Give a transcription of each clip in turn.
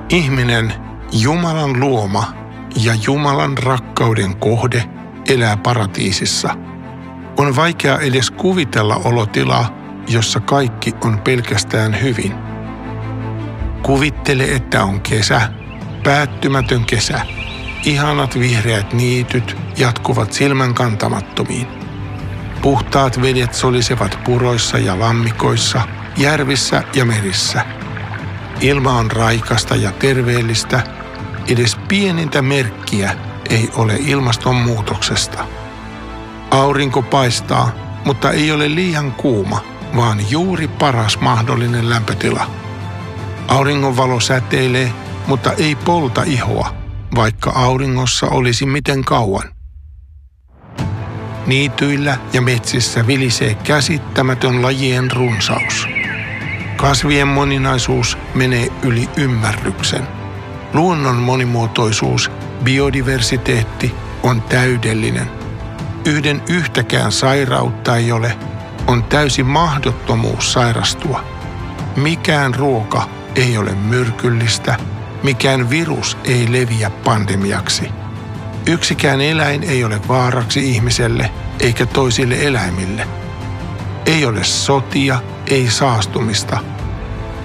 Ihminen, Jumalan luoma ja Jumalan rakkauden kohde, elää paratiisissa. On vaikea edes kuvitella olotilaa, jossa kaikki on pelkästään hyvin. Kuvittele, että on kesä, päättymätön kesä. Ihanat vihreät niityt jatkuvat silmän kantamattomiin. Puhtaat vedet solisevat puroissa ja lammikoissa, järvissä ja merissä. Ilma on raikasta ja terveellistä. Edes pienintä merkkiä ei ole ilmastonmuutoksesta. Aurinko paistaa, mutta ei ole liian kuuma, vaan juuri paras mahdollinen lämpötila. Auringonvalo säteilee, mutta ei polta ihoa, vaikka auringossa olisi miten kauan. Niityillä ja metsissä vilisee käsittämätön lajien runsaus. Kasvien moninaisuus menee yli ymmärryksen. Luonnon monimuotoisuus, biodiversiteetti on täydellinen. Yhden yhtäkään sairautta ei ole, on täysi mahdottomuus sairastua. Mikään ruoka ei ole myrkyllistä, mikään virus ei leviä pandemiaksi. Yksikään eläin ei ole vaaraksi ihmiselle eikä toisille eläimille. Ei ole sotia, ei saastumista.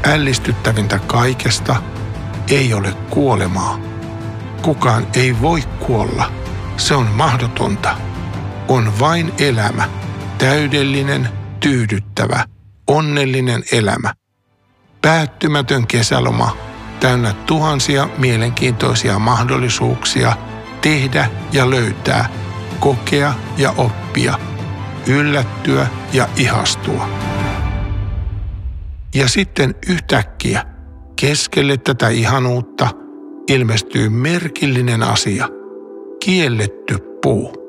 Ällistyttävintä kaikesta, ei ole kuolemaa. Kukaan ei voi kuolla. Se on mahdotonta. On vain elämä, täydellinen, tyydyttävä, onnellinen elämä. Päättymätön kesäloma, täynnä tuhansia mielenkiintoisia mahdollisuuksia tehdä ja löytää, kokea ja oppia, yllättyä ja ihastua. Ja sitten yhtäkkiä keskelle tätä ihanuutta ilmestyy merkillinen asia, kielletty puu.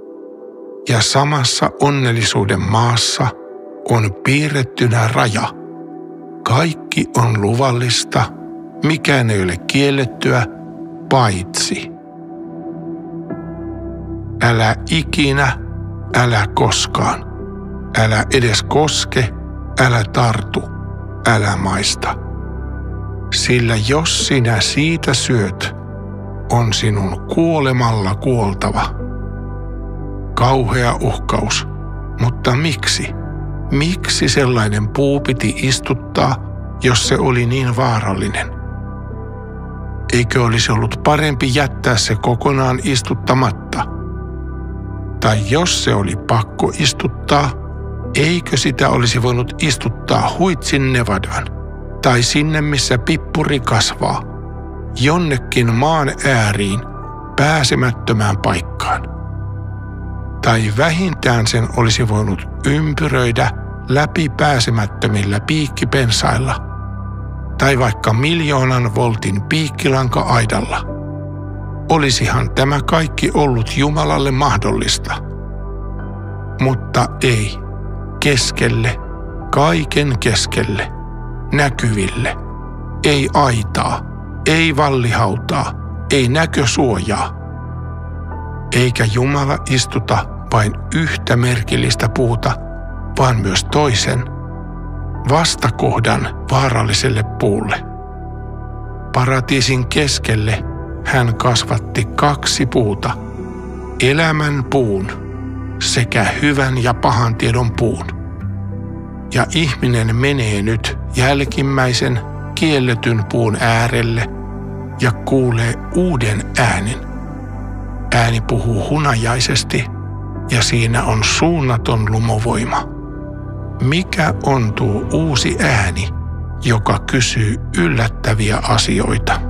Ja samassa onnellisuuden maassa on piirrettynä raja. Kaikki on luvallista, mikään ei ole kiellettyä, paitsi. Älä ikinä, älä koskaan. Älä edes koske, älä tartu, älä maista. Sillä jos sinä siitä syöt, on sinun kuolemalla kuoltava. Kauhea uhkaus, mutta miksi? Miksi sellainen puu piti istuttaa, jos se oli niin vaarallinen? Eikö olisi ollut parempi jättää se kokonaan istuttamatta? Tai jos se oli pakko istuttaa, eikö sitä olisi voinut istuttaa huitsin Nevadaan? Tai sinne, missä pippuri kasvaa, jonnekin maan ääriin, pääsemättömään paikkaan. Tai vähintään sen olisi voinut ympyröidä läpipääsemättömillä piikkipensailla, tai vaikka 1,000,000 voltin piikkilanka-aidalla. Olisihan tämä kaikki ollut Jumalalle mahdollista. Mutta ei, keskelle, kaiken keskelle, näkyville, ei aitaa, ei vallihautaa, ei näkösuojaa. Eikä Jumala istuta vain yhtä merkillistä puuta, vaan myös toisen, vastakohdan vaaralliselle puulle. Paratiisin keskelle hän kasvatti 2 puuta, elämän puun sekä hyvän ja pahan tiedon puun. Ja ihminen menee nyt jälkimmäisen kielletyn puun äärelle ja kuulee uuden äänen. Ääni puhuu hunajaisesti ja siinä on suunnaton lumovoima. Mikä on tuo uusi ääni, joka kysyy yllättäviä asioita?